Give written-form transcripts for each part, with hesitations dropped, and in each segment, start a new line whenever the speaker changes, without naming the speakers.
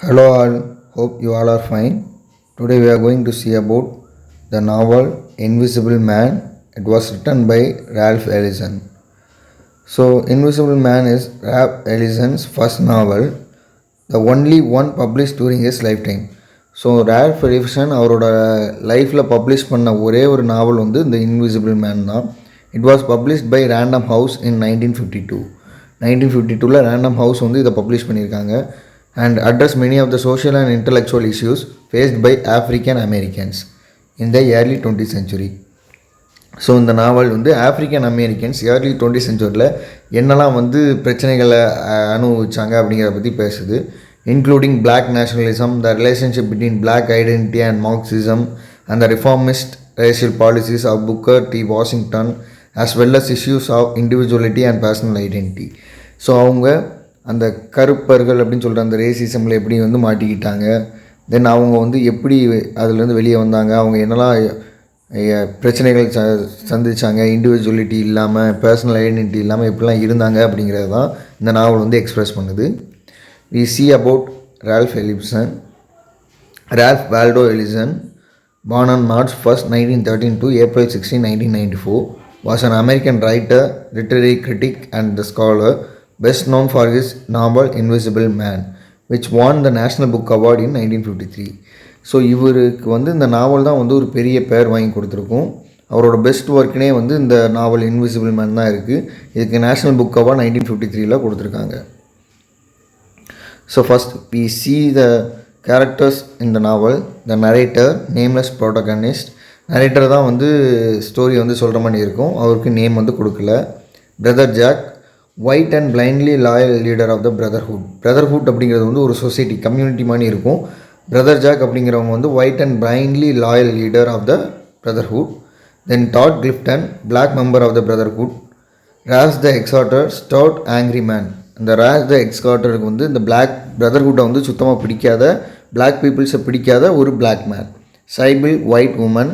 Hello all, hope you all are fine. Today we are going to see about the novel Invisible Man. It was written by Ralph Ellison. So Invisible Man is Ralph Ellison's first novel, the only one published during his lifetime. So Ralph Ellison அவரோட லைஃப்பில் publish பண்ண ஒரே ஒரு novel வந்து இந்த Invisible Man தான். It was published by Random House in 1952. 1952 Random House வந்து இதை பப்ளிஷ் பண்ணியிருக்காங்க and address many of the social and intellectual issues faced by African Americans in the early 20th century. So இந்த நாவல் வந்து African Americans early 20th சென்ச்சுரியில் என்னெல்லாம் வந்து பிரச்சனைகளை அனுபவிச்சாங்க அப்படிங்கிறத பற்றி பேசுது. Including black nationalism, the relationship between black identity and Marxism and the reformist racial policies of Booker T Washington as well as issues of individuality and personal identity. So அவங்க அந்த கருப்பர்கள் அப்படின்னு சொல்கிற அந்த ரேசிசமில் எப்படி வந்து மாட்டிக்கிட்டாங்க, தென் அவங்க வந்து எப்படி அதுலேருந்து வெளியே வந்தாங்க, அவங்க என்னெல்லாம் பிரச்சனைகள் சந்திச்சாங்க, இண்டிவிஜுவலிட்டி இல்லாமல் பர்சனல் ஐடென்டிட்டி இல்லாமல் எப்படிலாம் இருந்தாங்க அப்படிங்கிறது தான் இந்த நாவல் வந்து எக்ஸ்ப்ரெஸ் பண்ணுது. We see about Ralph Ellison. Ralph Waldo Ellison, born on March 1st, 1913 to April 16, 1994, was an American writer, literary critic and the scholar, best known for his novel Invisible Man, which won the National Book Award in 1953. So இவருக்கு வந்து இந்த நாவல் தான் வந்து ஒரு பெரிய பேர் வாங்கி கொடுத்துருக்கும். அவரோட பெஸ்ட் ஒர்க்குனே வந்து இந்த நாவல் இன்விசிபிள் மேன் தான் இருக்குது. இதுக்கு நேஷ்னல் புக் அவார்ட் 1953 கொடுத்துருக்காங்க. So first we see the characters in the novel. The narrator, nameless protagonist. Narrator தான் வந்து ஸ்டோரி வந்து சொல்கிற மாதிரி இருக்கும், அவருக்கு நேம் வந்து கொடுக்கல. Brother Jack, white and blindly loyal leader of the brotherhood அப்படிங்கிறது வந்து ஒரு சொசைட்டி கம்யூனிட்டி மாதிரி இருக்கும். பிரதர் ஜாக் அப்படிங்கிறவங்க வந்து white and blindly loyal leader of the Brotherhood. Then Tod Clifton, black member of the Brotherhood. Ras the Exhorter, stout angry man. இந்த Ras த எக்ஸார்டருக்கு வந்து இந்த பிளாக் பிரதர்ஹுட்டை வந்து சுத்தமாக பிடிக்காத, பிளாக் பீப்புள்ஸை பிடிக்காத ஒரு black man. Sybil, white woman.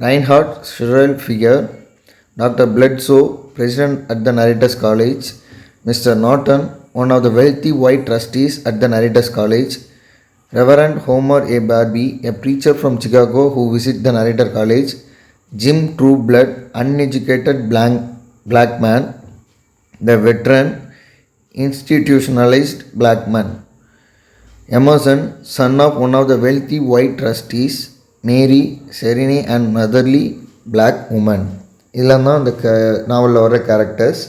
Rinehart, surreal figure. Doctor Bledsoe, president at the Narrator's College. Mr. Norton, one of the wealthy white trustees at the Narrator's College. Reverend Homer A. Barbie, a preacher from Chicago who visits the Narrator College. Jim Trueblood, uneducated black man. The veteran, institutionalized black man. Emerson, son of one of the wealthy white trustees. Mary, serene and motherly black woman. இதெல்லாம் தான் இந்த நாவலில் வர characters.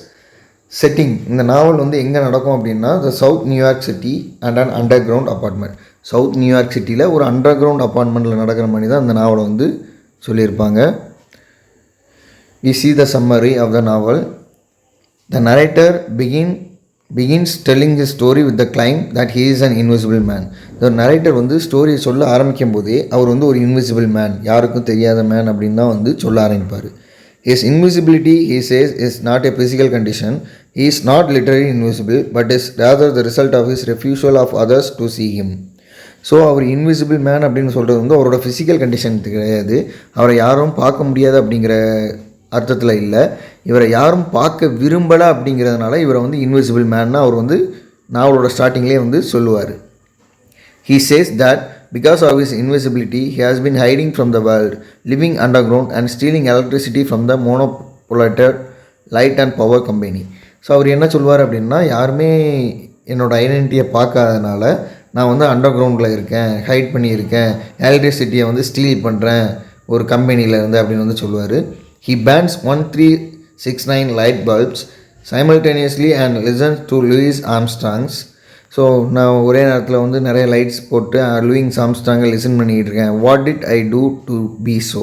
Setting, இந்த நாவல் வந்து எங்கே நடக்கும் அப்படின்னா the south New York city and and underground apartment. South New York சிட்டியில் ஒரு அண்டர் கிரவுண்ட் அப்பார்ட்மெண்ட்டில் நடக்கிற மாதிரி தான் இந்த நாவலை வந்து சொல்லியிருப்பாங்க. We see the summary of the novel. The narrator begins telling his story with the claim that he is an invisible man. The narrator வந்து ஸ்டோரியை சொல்ல ஆரம்பிக்கும் போதே அவர் வந்து ஒரு இன்விசிபிள் மேன், யாருக்கும் தெரியாத மேன் அப்படின்னு தான் வந்து சொல்ல ஆரம்பிப்பார். His invisibility, he says, is not a physical condition. He is not literally invisible, but is rather the result of his refusal of others to see him. So அவர் invisible man அப்படின்னு சொல்கிறது வந்து அவரோட ஃபிசிக்கல் கண்டிஷன் கிடையாது, அவரை யாரும் பார்க்க முடியாது அப்படிங்கிற அர்த்தத்தில் இல்லை, இவரை யாரும் பார்க்க விரும்பலை அப்படிங்கிறதுனால இவரை வந்து இன்விசிபிள் மேன்னா அவர் வந்து நாவலோட ஸ்டார்டிங்லேயே வந்து சொல்லுவார். He says that because of his invisibility, he has been hiding from the world, living underground and stealing electricity from the monopolated light and power company. So அவர் என்ன சொல்வார் அப்படின்னா, யாருமே என்னோடய ஐடென்டிட்டியை பார்க்காதனால நான் வந்து அண்டர் கிரவுண்டில் இருக்கேன், ஹைட் பண்ணியிருக்கேன், எலக்ட்ரிசிட்டியை வந்து ஸ்டீல் பண்ணுறேன் ஒரு கம்பெனியில் இருந்து அப்படின்னு வந்து சொல்லுவார். He burns 1369 light bulbs simultaneously and listens to Louis Armstrong's. So நான் ஒரே நேரத்தில் வந்து நிறைய லைட்ஸ் போட்டு லூயிஸ் ஆம்ஸ்ட்ராங்கை லிசன் பண்ணிக்கிட்டு இருக்கேன். What did I do to be so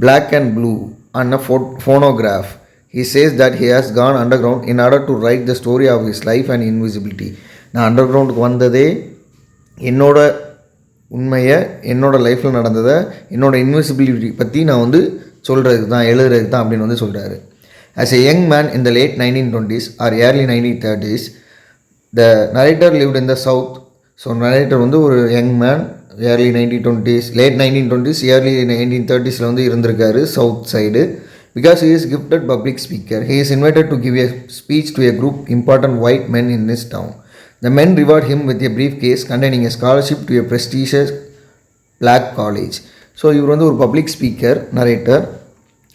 black and blue and a phonograph. He says that he has gone underground in order to write the story of his life and invisibility. நான் அண்டர் கிரவுண்டுக்கு வந்ததே என்னோட உண்மையை, என்னோடய லைஃப்பில் நடந்ததை, என்னோடய இன்விசிபிலிட்டி பற்றி நான் வந்து சொல்கிறதுக்கு தான், எழுதுறதுக்கு தான் அப்படின்னு வந்து சொல்கிறாரு. As a young man in the late 1920s or early 1930s, the narrator lived in the south. So narrator வந்து ஒரு young man, early 1920s, late 1920s, early 1930s வந்து இருந்திருக்காரு south side. Because he is gifted public speaker, he is invited to give a speech to a group important white men in this town. The men reward him with a briefcase containing a scholarship to a prestigious black college. So இவர் வந்து ஒரு public speaker narrator.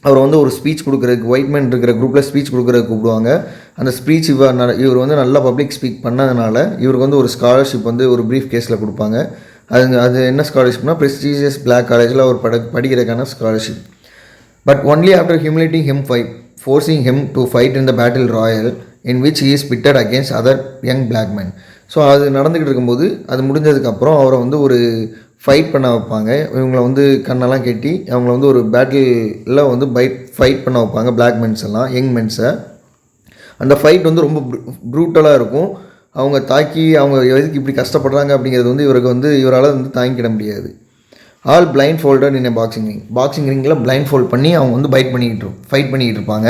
அவர் வந்து ஒரு speech கொடுக்குறதுக்கு white man இருக்கிற குரூப்பில் speech கொடுக்குறதுக்கு கூப்பிடுவாங்க. அந்த ஸ்பீச் இவர் வந்து நல்லா பப்ளிக் ஸ்பீக் பண்ணதுனால இவருக்கு வந்து ஒரு ஸ்காலர்ஷிப் வந்து ஒரு ப்ரீஃப் கேஸில் கொடுப்பாங்க. அது என்ன ஸ்காலர்ஷிப்னா ப்ரெஸ்டீஜியஸ் பிளாக் காலேஜில் அவர் படிக்கிறதுக்கான scholarship. But only after humiliating him forcing him to fight in the battle royal in which he is pitted against other young black men. So அது நடந்துக்கிட்டு இருக்கும்போது அது முடிஞ்சதுக்கப்புறம் அவரை வந்து ஒரு ஃபைட் பண்ண வைப்பாங்க. இவங்களை வந்து கண்ணெல்லாம் கட்டி அவங்கள வந்து ஒரு பேட்டிலில் வந்து ஃபைட் பண்ண வைப்பாங்க பிளாக் மென்ஸ் எல்லாம், யங் மென்ஸை. அந்த ஃபைட் வந்து ரொம்ப ப்ரூட்டலாக இருக்கும். அவங்க தாக்கி அவங்க எதுக்கு இப்படி கஷ்டப்படுறாங்க அப்படிங்கிறது வந்து இவரால் வந்து தாங்கிக்கிட முடியாது. All blindfolded in boxing ரிங்கில் பிளைண்ட் ஃபோல்ட் பண்ணி அவங்க வந்து ஃபைட் பண்ணிக்கிட்டு இருப்பாங்க.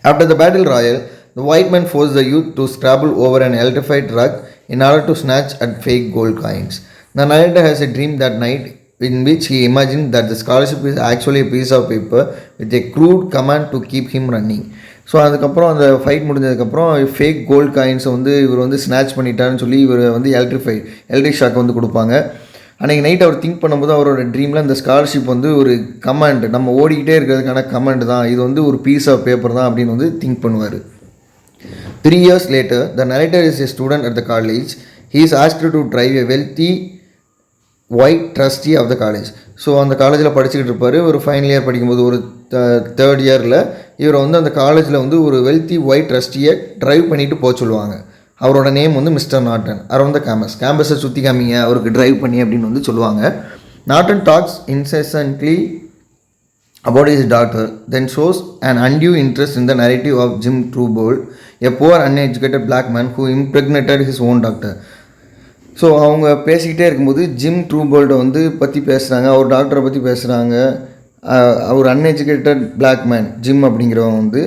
After the battle royal the white man force the youth to scramble over an electrified rug in order to snatch at fake gold coins. The narrator has a dream that night in which he imagined that the scholarship is actually a piece of paper with a crude command to keep him running. So அதுக்கப்புறம் அந்த fight முடிஞ்சதுக்கப்புறம் fake gold காயின்ஸை வந்து இவர் வந்து snatch பண்ணிட்டாருன்னு சொல்லி இவர் வந்து electric shock வந்து கொடுப்பாங்க. அன்றைக்கி நைட் அவர் திங்க் பண்ணும்போது அவரோட ட்ரீமில் அந்த ஸ்காலர்ஷிப் வந்து ஒரு கமாண்ட், நம்ம ஓடிக்கிட்டே இருக்கிறதுக்கான கமாண்ட் தான், இது வந்து ஒரு பீஸ் ஆஃப் பேப்பர் தான் அப்படின்னு வந்து திங்க் பண்ணுவார். 3 years later, the narrator is a student at the college. He is asked to drive a wealthy white trustee of the college. So அந்த காலேஜில் படிச்சுக்கிட்டு இருப்பார். ஒரு ஃபைனல் இயர் படிக்கும்போது ஒரு தேர்ட் இயரில் இவர் வந்து அந்த காலேஜில் வந்து ஒரு வெல்த்தி ஒயிட் ட்ரஸ்டியை ட்ரைவ் பண்ணிவிட்டு போக சொல்லுவாங்க. அவரோட நேம் வந்து மிஸ்டர் நாட்டன். அரௌண்ட் த கேம்பஸை சுற்றி காமிங்க அவருக்கு ட்ரைவ் பண்ணி அப்படின்னு வந்து சொல்லுவாங்க. நாட்டன் tax இன்செசன்ட்லி about his daughter, then shows an undue interest in the narrative of Jim Truebold, a poor uneducated black man who impregnated his own daughter. So அவங்க பேசிக்கிட்டே இருக்கும்போது ஜிம் ட்ரூபோல்டை வந்து பற்றி பேசுகிறாங்க, அவர் டாக்டரை பற்றி பேசுகிறாங்க. அவர் அன்எஜுகேட்டட் பிளாக் மேன் ஜிம் அப்படிங்கிறவன் வந்து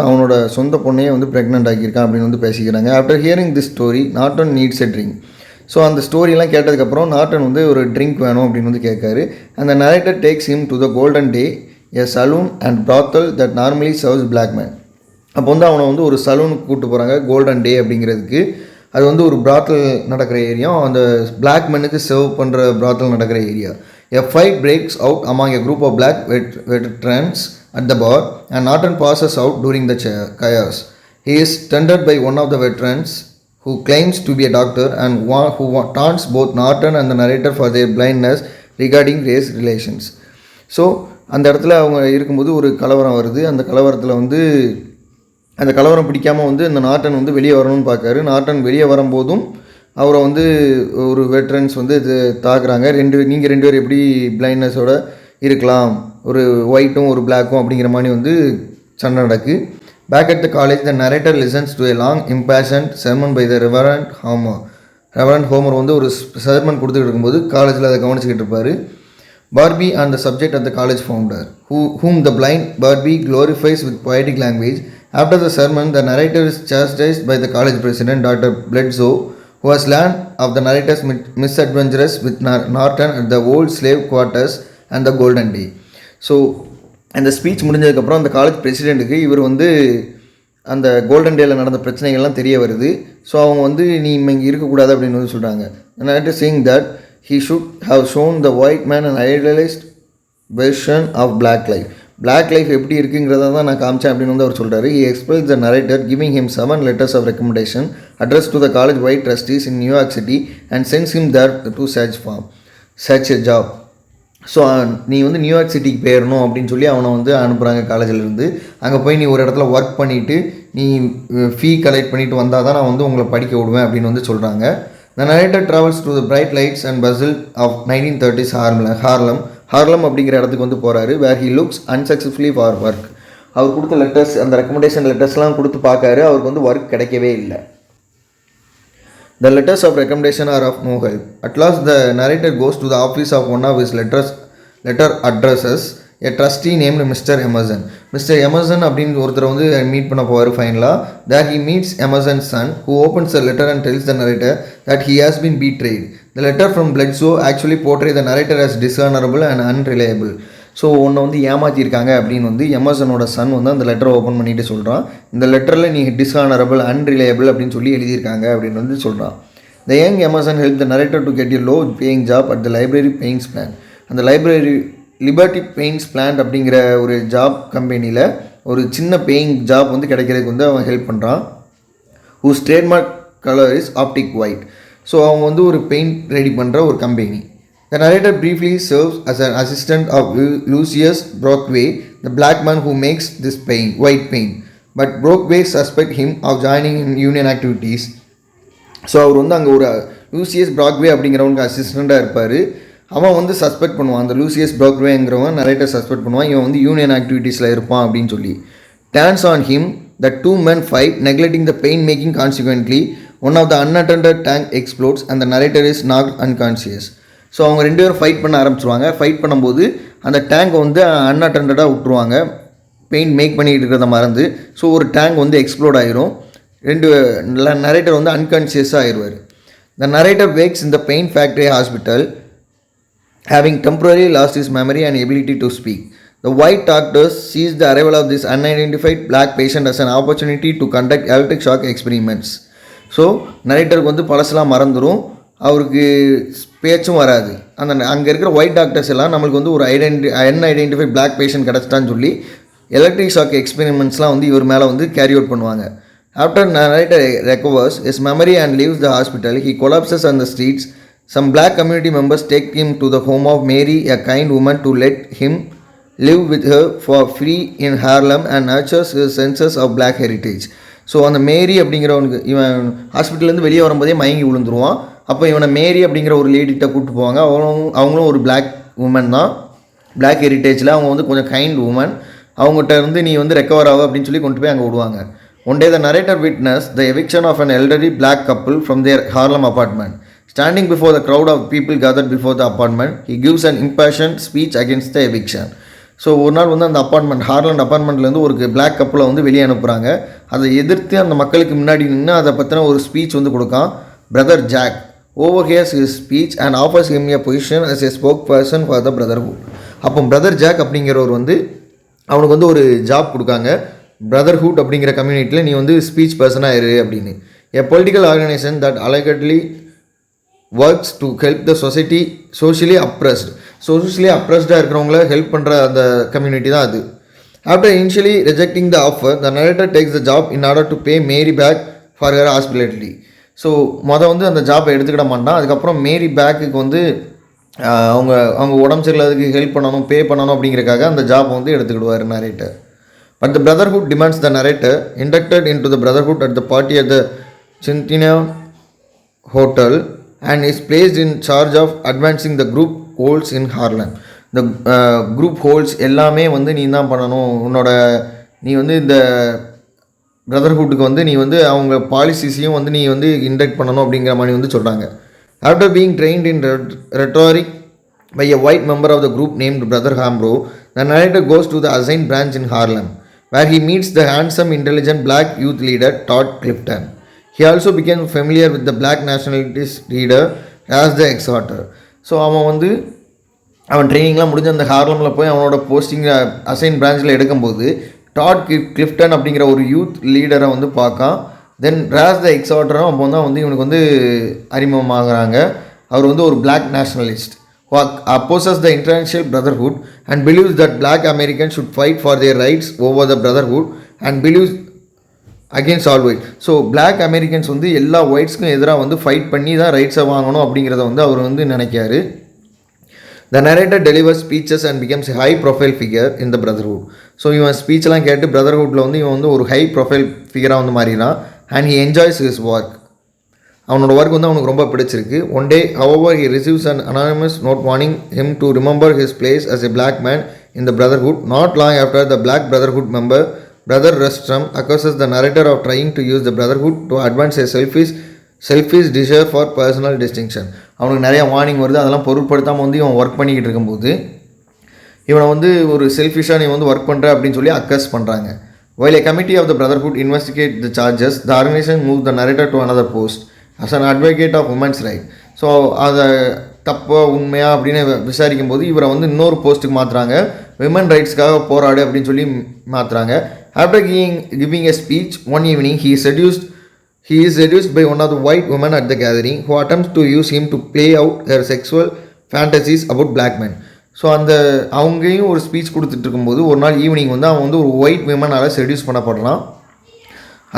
அவனோட சொந்த பொண்ணையே வந்து ப்ரெக்னென்ட் ஆக்கியிருக்கான் அப்படின்னு வந்து பேசிக்கிறாங்க. After hearing this story Norton needs a drink. So அந்த ஸ்டோரியெல்லாம் கேட்டதுக்கப்புறம் நாட்டன் வந்து ஒரு ட்ரிங்க் வேணும் அப்படின்னு வந்து கேட்காரு. அந்த narrator tax him to the golden day, a saloon and brothel that normally serves black men. அப்போ வந்து அவனை வந்து ஒரு சலூனுக்கு கூப்பிட்டு போகிறாங்க கோல்டன் டே அப்படிங்கிறதுக்கு. அது வந்து ஒரு பிராத்தல் நடக்கிற ஏரியா, அந்த பிளாக் மென்னுக்கு சர்வ் பண்ணுற பிராத்தல் நடக்கிற area. A fight breaks out among a group of black veterans at the bar and Norton passes out during the chaos. He is tended by one of the veterans who claims to be a doctor and who taunts both Norton and the narrator for their blindness regarding race relations. So அந்த இடத்துல அவங்க இருக்கும்போது ஒரு கலவரம் வருது. அந்த கலவரத்தில் வந்து அந்த கலவரம் பிடிக்காமல் வந்து இந்த நாட்டன் வந்து வெளியே வரணும்னு பார்க்காரு. நாட்டன் வெளியே வரும்போதும் அவரை வந்து ஒரு வெட்ரன்ஸ் வந்து இது தாக்குறாங்க. நீங்கள் ரெண்டு பேர் எப்படி பிளைண்ட்னஸோடு இருக்கலாம், ஒரு ஒயிட்டும் ஒரு பிளாக்கும் அப்படிங்கிற மாதிரி வந்து சண்டை நடக்கு. Back at the college the narrator listens to a long impassioned sermon by the Reverend Homer வந்து ஒரு செர்மன் கொடுத்துக்கிட்டு இருக்கும்போது காலேஜில் அதை கவனிச்சுக்கிட்டு இருப்பார். Barbie and the subject of the college founder, whom the blind Barbie glorifies with poetic language. After the sermon, the narrator is chastised by the college president, Dr. Bledsoe, who has learned of the narrator's misadventures with Norton at the old slave quarters and the golden day. So அந்த speech முடிஞ்சதுக்கப்புறம் அந்த college பிரசிடெண்ட்டுக்கு இவர் வந்து அந்த golden டேயில் நடந்த பிரச்சனைகள்லாம் தெரிய வருது. ஸோ அவங்க வந்து நீ இங்கே இருக்கக்கூடாது அப்படின்னு வந்து சொல்கிறாங்க. The narrator saying that he should have shown the white man an idealized version of black life. Black life எப்படி இருக்குங்கிறத தான் நான் காமிச்சேன் அப்படின்னு வந்து அவர் சொல்கிறாரு. He explains the narrator giving him 7 letters of recommendation addressed to the college white trustees in New York City and sends him there to search a job. So நீ வந்து நியூயார்க் சிட்டிக்கு போயிடணும் அப்படின்னு சொல்லி அவனை வந்து அனுப்புகிறாங்க காலேஜிலேருந்து. அங்கே போய் நீ ஒரு இடத்துல ஒர்க் பண்ணிவிட்டு நீ ஃபீ கலெக்ட் பண்ணிவிட்டு வந்தால் தான் நான் வந்து உங்களை படிக்க விடுவேன் அப்படின்னு வந்து சொல்கிறாங்க. The narrator travels to the bright lights and bustle of 1930s Harlem அப்படிங்கிற இடத்துக்கு வந்து போகிறாரு. Where he looks unsuccessfully for work. அவர் கொடுத்த லெட்டர்ஸ், அந்த ரெக்கமெண்டேஷன் லெட்டர்ஸ்லாம் கொடுத்து பார்க்காரு, அவருக்கு வந்து ஒர்க் கிடைக்கவே இல்லை. The letters of recommendation are of no help. At last the narrator goes to the office of one of his letter addresses, a trustee named Mr. Emerson. Mr. Emerson அப்படின்னு ஒருத்தர் வந்து meet பண்ண போவார் ஃபைனலாக. There he meets Emerson's son, who opens the letter and tells the narrator that he has been betrayed. The letter from Bledsoe actually portrays the narrator as dishonorable and unreliable. So உன்னை வந்து ஏமாற்றிருக்காங்க அப்படின்னு வந்து எமர்சனோட Sun வந்து அந்த லெட்டரை open பண்ணிட்டு சொல்கிறான். இந்த லெட்டரில் நீ டிஸ்ஹானரபிள், அன்ரிலையபிள் அப்படின்னு சொல்லி எழுதியிருக்காங்க அப்படின்னு வந்து சொல்கிறான். The young Emerson helped the narrator to get a low-paying job at the library paints plant. அந்த லைப்ரரி லிபர்ட்டி பெயிண்ட்ஸ் பிளான்ட் அப்படிங்கிற ஒரு ஜாப் கம்பெனியில் ஒரு சின்ன பேயிங் ஜாப் வந்து கிடைக்கிறதுக்கு வந்து அவன் ஹெல்ப் பண்ணுறான். whose trademark color is optic white. So அவங்க வந்து ஒரு பெயிண்ட் ரெடி பண்ணுற ஒரு company. The narrator briefly serves as an assistant of Lucius Brockway, the black man who makes this paint, white paint. But Brockway suspect him of joining in union activities. So அவர் வந்து அங்கே ஒரு லூசியஸ் ப்ராக்வே அப்படிங்கிறவனுக்கு அசிஸ்டண்ட்டாக இருப்பார். அவன் வந்து சஸ்பெக்ட் பண்ணுவான், அந்த லூசியஸ் ப்ராக்வேங்கிறவன் நரேட்டர் சஸ்பெக்ட் பண்ணுவான், இவன் வந்து யூனியன் ஆக்டிவிட்டீஸில் இருப்பான் அப்படின்னு சொல்லி. Turns on him that two men fight, neglecting the paint making. Consequently, one of the unattended tank explodes and the narrator is knocked unconscious. So அவங்க ரெண்டு பேரும் ஃபைட் பண்ண ஆரம்பிச்சிருவாங்க. ஃபைட் பண்ணும்போது அந்த டேங்கை வந்து அன்அட்டெண்டடாக விட்டுருவாங்க, பெயிண்ட் மேக் பண்ணிகிட்டு இருக்கிறத மறந்து. ஸோ ஒரு டேங்க் வந்து எக்ஸ்ப்ளோட் ஆகிரும். நரேட்டர் வந்து அன்கான்ஷியஸாக ஆயிடுவார். The narrator wakes in the paint factory hospital, having temporarily lost his memory and ability to speak. The white doctors sees the arrival of this unidentified black patient as an opportunity to conduct electric shock experiments. So நரேட்டருக்கு வந்து பழசெல்லாம் மறந்துடும், அவருக்கு பேச்சும் வராது. அந்த அங்கே இருக்கிற ஒயிட் டாக்டர்ஸ் எல்லாம் நம்மளுக்கு வந்து ஒரு அன்ஐடென்டிஃபைட் பிளாக் பேஷண்ட் கிடச்சிட்டான்னு சொல்லி எலக்ட்ரிக் ஷாக் எக்ஸ்பெரிமெண்ட்ஸ்லாம் வந்து இவர் மேலே வந்து கேரி அவுட் பண்ணுவாங்க. After narrator recovers his memory and leaves the hospital, he collapses on the streets. Some black community members take him to the home of Mary, a kind woman, to let him live with her for free in Harlem and nurtures his senses of black heritage. So அந்த மேரி அப்படிங்கிறவனுக்கு இவன் ஹாஸ்பிட்டல்லேருந்து வெளியே வரும்போதே மயங்கி விழுந்துருவான். அப்போ இவனை மேரி அப்படிங்கிற ஒரு லேடிகிட்ட கூப்பிட்டு போவாங்க. அவங்களும் ஒரு பிளாக் உமன் தான், பிளாக் ஹெரிட்டேஜில். அவங்க வந்து கொஞ்சம் கைண்ட் உமன். அவங்ககிட்ட இருந்து நீ வந்து ரெக்கவர் ஆகும் அப்படின்னு சொல்லி கொண்டு போய் அங்கே விடுவாங்க. One day the narrator witnessed the eviction of an elderly black couple from their Harlem apartment. Standing before the crowd of people gathered before the apartment, he gives an impassioned speech against the eviction. So ஒரு நாள் வந்து அந்த ஹார்லண்ட் அப்பார்ட்மெண்ட்லேருந்து ஒரு black கப்பலை வந்து வெளியே அனுப்புகிறாங்க. அதை எதிர்த்து அந்த மக்களுக்கு முன்னாடி நின்று அதை பற்றின ஒரு ஸ்பீச் வந்து கொடுக்கான். Brother Jack overhears his speech and offers him a position as a spokesperson for the brotherhood. அப்போ பிரதர் ஜாக் அப்படிங்கிறவர் வந்து அவனுக்கு வந்து ஒரு ஜாப் கொடுக்காங்க. பிரதர்ஹுட் அப்படிங்கிற கம்யூனிட்டியில் நீ வந்து ஸ்பீச் பர்சனாக இரு அப்படின்னு. a political organization that allegedly works to help the socially oppressed. அப்ரெஸ்டாக இருக்கிறவங்கள ஹெல்ப் பண்ணுற அந்த கம்யூனிட்டி தான் அது. After initially rejecting the offer, the narrator takes the job in order to pay Mary back for her hospitality. So வந்து அந்த ஜாப்பை எடுத்துக்கிட மாட்டான். அதுக்கப்புறம் மேரி பேக்குக்கு வந்து அவங்க உடம்பு சரியில்லாததுக்கு ஹெல்ப் பண்ணணும், பே பண்ணணும் அப்படிங்கிறக்காக அந்த ஜாப் வந்து எடுத்துக்கிடுவார் narrator. But the brotherhood demands the narrator inducted into the brotherhood at the party at the Centennial Hotel and is placed in charge of advancing the group goals in Harlem. The group goals எல்லாமே வந்து நீ தான் பண்ணணும். நீ வந்து இந்த பிரதர்ஹுட்டுக்கு வந்து நீ வந்து அவங்க பாலிசிஸையும் வந்து நீ வந்து இண்டக்ட் பண்ணணும் அப்படிங்கிற மாதிரி வந்து சொல்கிறாங்க. After being trained in rhetoric by a white member of the group named Brother Hambro, the narrator goes to the assigned branch in Harlem, where he meets the handsome, intelligent black youth leader Todd Clifton. He also became familiar with the black nationalist leader as the exhorter. So அவன் ட்ரைனிங்லாம் முடிஞ்சு அந்த ஹார்லமில் போய் அவனோட posting assign பிரான்ச்சில் எடுக்கும்போது dot Clifton அப்படிங்கிற ஒரு youth லீடரை வந்து பார்க்கான். தென் ராஸ் த எக்ஸார்டரும் அப்போ தான் வந்து இவனுக்கு வந்து அறிமுகமாகறாங்க. அவர் வந்து ஒரு black nationalist who opposes the international brotherhood and believes that black Americans should fight for their rights over the brotherhood and believes against all white. So black Americans வந்து எல்லா ஒயிட்ஸ்க்கும் எதிராக வந்து ஃபைட் பண்ணி தான் ரைட்ஸை வாங்கணும் அப்படிங்கிறத வந்து அவர் வந்து நினைக்காரு. The narrator delivers speeches and becomes a high profile figure in the brotherhood. So இவன் ஸ்பீச்செலாம் கேட்டு பிரதர்ஹுட்டில் வந்து இவன் வந்து ஒரு ஹை ப்ரொஃபைல் ஃபிகராக வந்து மாறினான். and he enjoys his work. அவனோட ஒர்க் வந்து அவனுக்கு ரொம்ப பிடிச்சிருக்கு. One day however he receives an anonymous note warning him to remember his place as a black man in the brotherhood. Not long after, the black brotherhood member Brother Rustrum accuses the narrator of trying to use the brotherhood to advance a selfish desire for personal distinction. அவனுக்கு நிறைய warning வருது. அதெல்லாம் பொருட்படுத்தாமல் வந்து இவன் work பண்ணிக்கிட்டு இருக்கும்போது இவனை வந்து ஒரு செல்ஃபிஷாக நீ வந்து ஒர்க் பண்ணுற அப்படின்னு சொல்லி அக்கஸ் பண்ணுறாங்க. While a committee of the brotherhood investigate the charges, the organization moved the narrator to another post as an advocate of women's rights. So அதை தப்பா உண்மையா அப்படின்னு விசாரிக்கும் போது இவரை வந்து இன்னொரு போஸ்ட்டுக்கு மாற்றுறாங்க. விமன் ரைட்ஸ்க்காக போராடு அப்படின்னு சொல்லி மாற்றுறாங்க. After giving a speech one evening he is seduced by one of the white women at the gathering who attempts to use him to play out her sexual fantasies about black men. So அந்த அவங்களையும் ஒரு speech கொடுத்துட்டு இருக்கும்போது ஒரு நாள் evening வந்து அவன் வந்து ஒரு ஒயிட் விமனால் செடியூஸ் பண்ணப்படுறான்.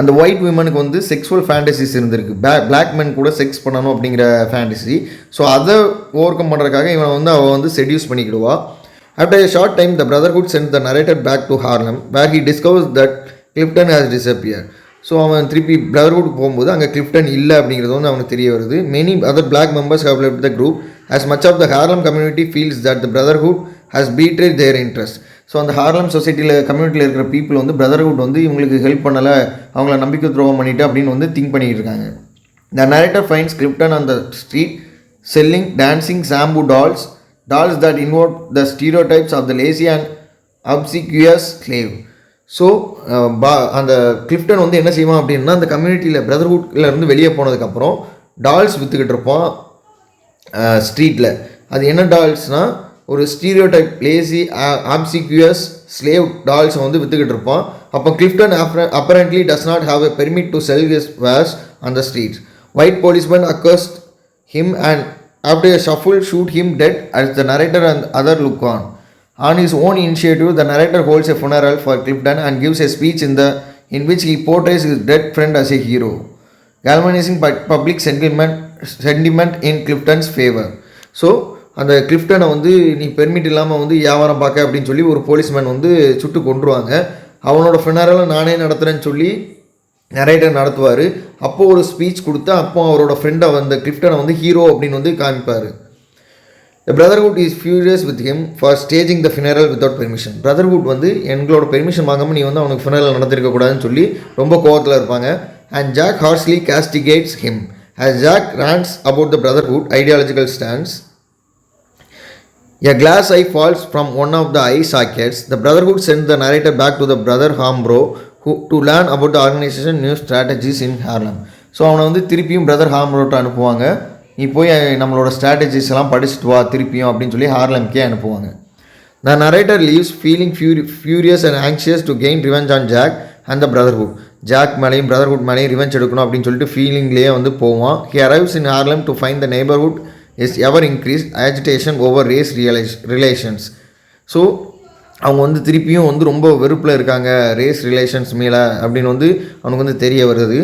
அந்த ஒயிட் விமனுக்கு வந்து செக்ஸுவல் ஃபேண்டசிஸ் இருந்திருக்கு, பிளாக் மென் கூட செக்ஸ் பண்ணணும் அப்படிங்கிற ஃபேண்டசி. ஸோ அதை ஓவர் கம் பண்ணுறதுக்காக இவனை வந்து அவள் வந்து செடியூஸ் பண்ணிக்கிடுவா. After a short time the brotherhood sent the narrator back to Harlem where he discovers that Clifton has disappeared. So அவன் திருப்பி பிரதர்ஹுட் போகும்போது அங்கே கிளிஃப்டன் இல்லை அப்படிங்கிறது வந்து அவனுக்கு தெரிய வருது. Many other black members have left the group as much of the Harlem community feels that the brotherhood has betrayed their interest. So அந்த ஹார்லம் சொசைட்டியில் கம்யூனிட்டியில் இருக்கிற பீப்புள் வந்து பிரதர்ஹுட் வந்து இவங்களுக்கு ஹெல்ப் பண்ணலை, அவங்கள நம்பிக்கை துரோகம் பண்ணிட்டு அப்படின்னு வந்து திங்க் பண்ணிட்டு இருக்காங்க. The narrator finds Clifton on the street selling dancing Sambu dolls that invoke the stereotypes of the lazy and obsequious slave. So அந்த கிளிஃப்டன் வந்து என்ன செய்வான் அப்படின்னா அந்த கம்யூனிட்டியில் பிரதர்ஹுட்ல இருந்து வெளியே போனதுக்கப்புறம் டால்ஸ் விற்றுக்கிட்டு இருப்பான் ஸ்ட்ரீட்டில். அது என்ன டால்ஸ்னால் ஒரு ஸ்டீரியோடைப் லேசி ஆப்சிக்யூஸ் ஸ்லேவ் டால்ஸை வந்து விற்றுக்கிட்டு இருப்பான். அப்போ Clifton apparently does not have a permit to sell his wares on the streets. White policeman accused him and after a shuffle shoot him dead as the narrator and other look on. On his own initiative, the narrator holds a funeral for Clifton and gives a speech in which he portrays his dead friend as a hero, galvanizing public sentiment in Clifton's favor. So அந்த கிளிஃப்டனை வந்து நீ permit இல்லாமல் வந்து வியாபாரம் பார்க்க அப்படின்னு சொல்லி ஒரு போலீஸ்மேன் வந்து சுட்டு கொண்டுருவாங்க. அவனோட ஃபினரலை நானே நடத்துகிறேன்னு சொல்லி நரேட்டர் நடத்துவார். அப்போது ஒரு ஸ்பீச் கொடுத்து அப்போ அவரோட ஃப்ரெண்டை வந்து கிளிஃப்டனை வந்து ஹீரோ அப்படின்னு வந்து காமிப்பார். The brotherhood is furious with him for staging the funeral without permission. Brotherhood வந்து எங்களோட பெர்மிஷன் வாங்காமல் நீ வந்து அவனுக்கு funeral நடத்திருக்கக்கூடாதுன்னு சொல்லி ரொம்ப கோவத்தில் இருப்பாங்க. And Jack harshly castigates him. As Jack rants about the brotherhood ideological stance, a glass eye falls from one of the eye sockets. The brotherhood sends the narrator back to the brother Hambro to learn about the organization new strategies in Harlem. So அவனை வந்து திருப்பியும் brother ஹாம்ரோட்ட அனுப்புவாங்க. நீ போய் நம்மளோட strategies எல்லாம் படிச்சுட்டு வா திருப்பியும் அப்படின்னு சொல்லி ஹார்லம்கே அனுப்புவாங்க. The narrator leaves feeling furious and anxious to gain revenge on Jack and the brotherhood. Jack மேலேயும் பிரதர்ஹுட் மேலேயும் ரிவெஞ்ச் எடுக்கணும் அப்படின்னு சொல்லிட்டு ஃபீலிங்லேயே வந்து போவான். He arrives in Harlem to find the neighborhood is ever increased agitation over race relations. So அவங்க வந்து திருப்பியும் வந்து ரொம்ப வெறுப்பில் இருக்காங்க ரேஸ் ரிலேஷன்ஸ் மேலே அப்படின்னு வந்து அவனுக்கு வந்து தெரிய வருது.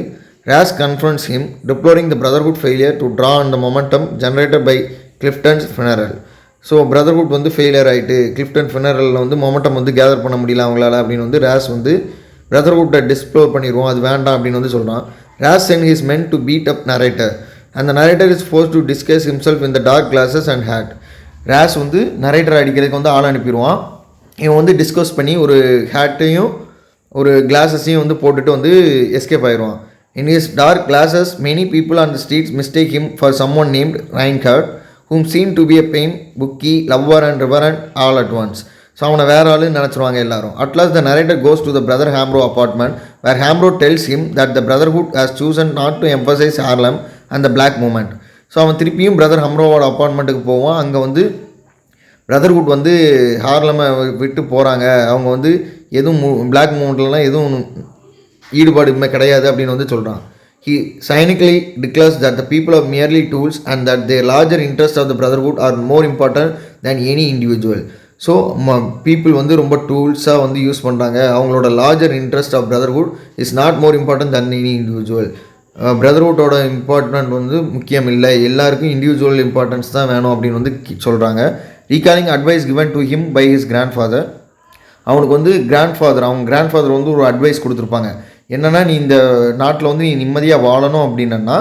Ras confronts him, deploring the brotherhood failure to draw on the momentum generated by Clifton's funeral. So brotherhood வந்து ஃபெயிலியர் ஆகிட்டு கிளிஃப்டன் ஃபினரலில் வந்து மொமெண்டம் வந்து கேதர் பண்ண முடியல அவங்களால அப்படின்னு வந்து ராஸ் வந்து பிரதர்ஹுட்டை டிஸ்ப்ளோர் பண்ணிடுவோம், அது வேண்டாம் அப்படின்னு வந்து சொல்கிறான். ராஸ் sent his men to beat up narrator and the narrator is forced to disguise himself in the dark glasses and hat. ராஸ் வந்து நரேட்டரை அடிக்கிறதுக்கு வந்து ஆள் அனுப்பிடுவான். இவன் வந்து டிஸ்கஸ் பண்ணி ஒரு ஹேட்டையும் ஒரு கிளாஸஸையும் வந்து போட்டுட்டு வந்து எஸ்கேப் ஆயிடுவான். In his dark glasses, many people on the streets mistake him for someone named Reinhardt, whom seemed to be a pain, bookie, lover and reverend all at once. So அவனை வேற ஆளு நினச்சிருவாங்க எல்லாரும். At last the narrator goes to the brother Hambro apartment where Hambro tells him that the brotherhood has chosen not to emphasize Harlem and the black movement. So அவன் திருப்பியும் brother ஹம்ரோவோட அப்பார்ட்மெண்ட்டுக்கு போவான். அங்கே வந்து brotherhood வந்து ஹார்லமை விட்டு போகிறாங்க, அவங்க வந்து எதுவும் பிளாக் மூமெண்ட்லாம் எதுவும் ஈடுபாடுமே கிடையாது அப்படின்னு வந்து சொல்கிறான். He cynically declares that the people are merely tools and that the larger interests of the brotherhood are more important than any individual. So people வந்து ரொம்ப டூல்ஸாக வந்து யூஸ் பண்ணுறாங்க, அவங்களோட larger interest of brotherhood is not more important than any individual. பிரதர்ஹுட்டோட important வந்து முக்கியம் இல்லை, எல்லாருக்கும் இண்டிவிஜுவல் இம்பார்ட்டன்ஸ் தான் வேணும் அப்படின்னு வந்து சொல்கிறாங்க. Recalling advice given to him by his grandfather. அவனுக்கு வந்து அவங்க கிராண்ட்ஃபாதர் வந்து ஒரு அட்வைஸ் கொடுத்துருப்பாங்க. என்னென்னா நீ இந்த நாட்டில் வந்து நீ நிம்மதியாக வாழணும் அப்படின்னா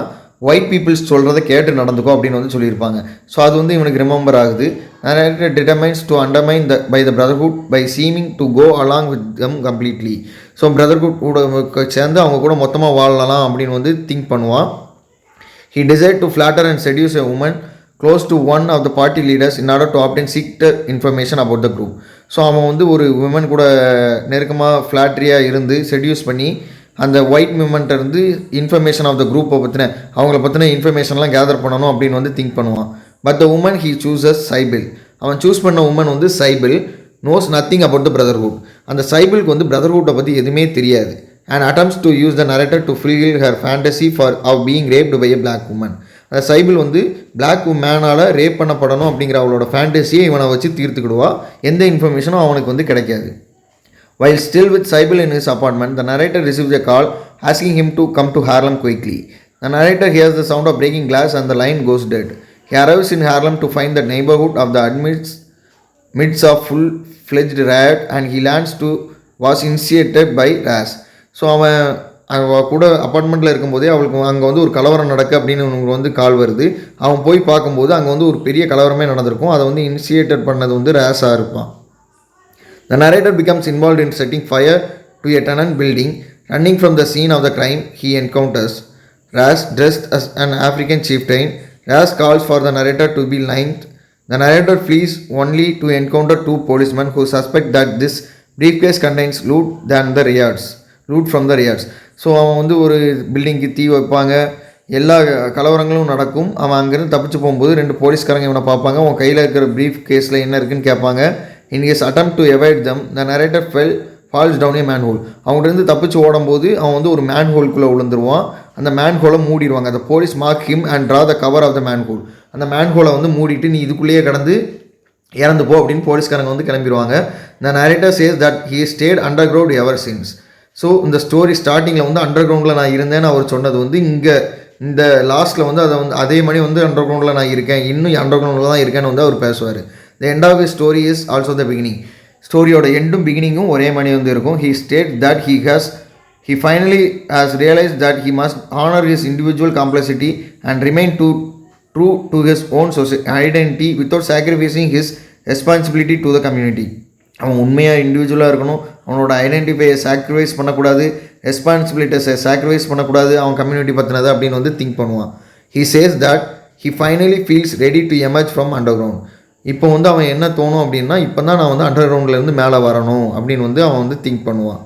ஒயிட் பீப்புள்ஸ் சொல்கிறத கேட்டு நடந்துக்கோ அப்படின்னு வந்து சொல்லியிருப்பாங்க. ஸோ அது வந்து இவனுக்கு ரிமெம்பர் ஆகுது. narrator determines to undermine by the brotherhood by seeming to go along with them completely. So brotherhood கூட சேர்ந்து அவங்க கூட மொத்தமாக வாழலாம் அப்படின்னு வந்து திங்க் பண்ணுவான். He desired to flatter and seduce a woman close to one of the party leaders in order to obtain secret information about the group. So அவன் வந்து ஒரு விமன் கூட நெருக்கமாக ஃப்ளாட்ரியாக இருந்து செடியூஸ் பண்ணி அந்த ஒயிட் விமன்ட்ட இருந்து இன்ஃபர்மேஷன் ஆஃப் த குரூப்பை பற்றின அவங்கள பற்றின இன்ஃபர்மேஷன்லாம் கேதர் பண்ணணும் அப்படின்னு வந்து திங்க் பண்ணுவான். But the woman he chooses Sybil. அவன் சூஸ் பண்ண உமன் வந்து Sybil knows nothing about the brotherhood. அந்த சைபிளுக்கு வந்து பிரதர்ஹுட்டை பற்றி எதுவுமே தெரியாது. And attempts to use the narrator to fulfill her fantasy for of being raped by a black woman. அந்த சைபிள் வந்து பிளாக் மேனால் ரேப் பண்ணப்படணும் அப்படிங்கிற அவளோட ஃபேண்டசியை இவனை வச்சு தீர்த்துக்கிடுவா. எந்த இன்ஃபர்மேஷனும் அவனுக்கு வந்து கிடைக்காது. While still with Sybil in his apartment, the narrator receives a call asking him to come to Harlem quickly. The narrator hears the sound of breaking glass and the line goes dead. He arrives in Harlem to find the neighborhood of the midst of full-fledged riot, and he learns to was initiated by Ras. So அவன் கூட அப்பார்ட்மெண்ட்டில் இருக்கும்போதே அவளுக்கு அங்கே வந்து ஒரு கலவரம் நடக்கு அப்படின்னு அவனுக்கு வந்து கால் வருது. அவன் போய் பார்க்கும்போது அங்கே வந்து ஒரு பெரிய கலவரமே நடந்திருக்கும். அதை வந்து இனிஷியேட்டட் பண்ணது வந்து ரேஸாக இருப்பான். The narrator becomes involved in setting fire to a tenant building. Running from the scene of the crime, he encounters Ras dressed as an African chieftain. Ras calls for the narrator to be linked. The narrator flees only to encounter two policemen who suspect that this briefcase contains loot from the riots. So அவன் வந்து ஒரு பில்டிங்க்கு தீ வைப்பாங்க, எல்லா கலவரங்களும் நடக்கும். அவன் அங்கேருந்து தப்பிச்சு போகும்போது 2 போலீஸ்காரங்க இவனை பார்ப்பாங்க. அவன் கையில் இருக்கிற ப்ரீஃப் கேஸில் என்ன இருக்குன்னு கேட்பாங்க. In his attempt to avoid them, the narrator falls down a manhole. அவங்ககிட்ட தப்பிச்சு ஓடும்போது அவன் வந்து ஒரு மேன்ஹோல்குள்ளே விழுந்துருவான். அந்த மேன்ஹோலை மூடிடுவாங்க. அந்த police mark him and draw the cover of the manhole. அந்த மேன்ஹோலை வந்து மூடிட்டு நீ இதுக்குள்ளேயே கடந்து இறந்து போ அப்படின்னு போலீஸ்காரங்க வந்து கிளம்பிடுவாங்க. The narrator says that he stayed underground ever since. So இந்த ஸ்டோரி ஸ்டார்டிங்கில் வந்து அண்டர் கிரவுண்டில் நான் இருந்தேன்னு அவர் சொன்னது வந்து இங்கே இந்த லாஸ்ட்டில் வந்து அதை வந்து அதே மாதிரி வந்து அண்டர் கிரவுண்டில் நான் இருக்கேன், இன்னும் அண்டர் கிரவுண்டில் தான் இருக்கேன்னு வந்து அவர் பேசுவார். The end of the story is also the beginning. ஸ்டோரியோட எண்டும் பிகினிங்கும் ஒரே மாதிரி வந்து இருக்கும். He state that he finally has realized that he must honor his individual complexity and remain true to his own identity without sacrificing his responsibility to the community. அவன் உண்மையாக இண்டிவிஜுவலாக இருக்கணும், அவனோட ஐடென்டிஃபையை சாக்ரிஃபைஸ் பண்ணக்கூடாது, ரெஸ்பான்சிபிலிட்டிஸை சாக்ரிஃபைஸ் பண்ணக்கூடாது, அவன் கம்யூனிட்டி பற்றினது அப்படின்னு வந்து திங்க் பண்ணுவான். He says that he finally feels ready to emerge from under ground. இப்போ வந்து அவன் என்ன தோணும் அப்படின்னா, இப்போ தான் நான் வந்து அண்டர் கிரவுண்ட்லேருந்து மேலே வரணும் அப்படின்னு வந்து அவன் வந்து திங்க் பண்ணுவான்.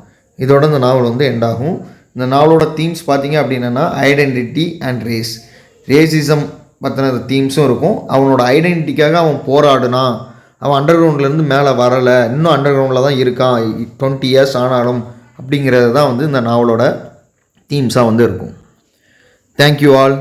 இதோட இந்த நாவல் வந்து எண்ட் ஆகும். இந்த நாவலோட தீம்ஸ் பார்த்தீங்க அப்படின்னா ஐடென்டிட்டி அண்ட் ரேசிசம் பற்றின தீம்ஸும் இருக்கும். அவனோட ஐடென்டிட்டிக்காக அவன் போராடுனான், அவன் அண்டர் கிரவுண்ட்லேருந்து மேலே வரலை, இன்னும் அண்டர் கிரவுண்டில் தான் இருக்கான் 20 years ஆனாலும் அப்படிங்கிறது தான் வந்து இந்த நாவலோட தீம்ஸாக வந்து இருக்கும். Thank you all.